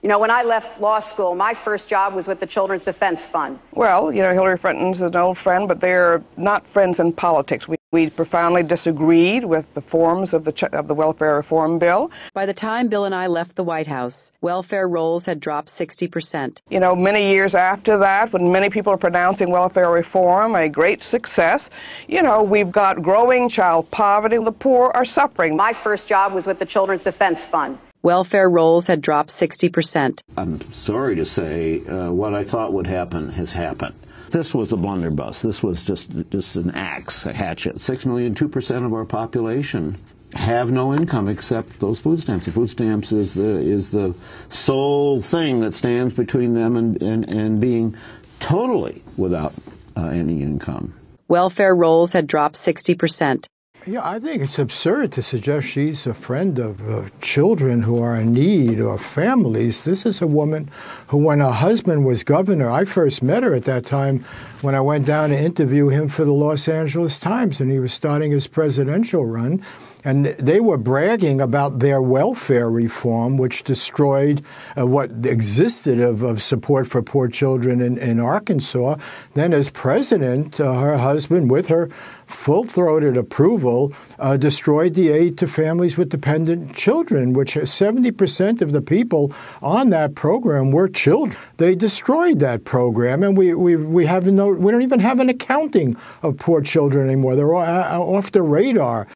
You know, when I left law school, my first job was with the Children's Defense Fund. Well, Hillary Clinton's an old friend, but they're not friends in politics. We profoundly disagreed with the forms of the welfare reform bill. By the time Bill and I left the White House, welfare rolls had dropped 60%. Many years after that, when many people are pronouncing welfare reform a great success, we've got growing child poverty. The poor are suffering. My first job was with the Children's Defense Fund. Welfare rolls had dropped 60%. I'm sorry to say what I thought would happen has happened. This was a blunderbuss. This was just an axe, a hatchet. 6 million, 2% of our population have no income except those food stamps. The food stamps is the sole thing that stands between them and being totally without any income. Welfare rolls had dropped 60%. Yeah, I think it's absurd to suggest she's a friend of children who are in need or families. This is a woman who, when her husband was governor, I first met her at that time when I went down to interview him for the Los Angeles Times, and he was starting his presidential run. And they were bragging about their welfare reform, which destroyed what existed of support for poor children in Arkansas. Then as president, her husband, with her full-throated approval, destroyed the aid to families with dependent children, which 70% of the people on that program were children. They destroyed that program, and we don't even have an accounting of poor children anymore. They're off the radar.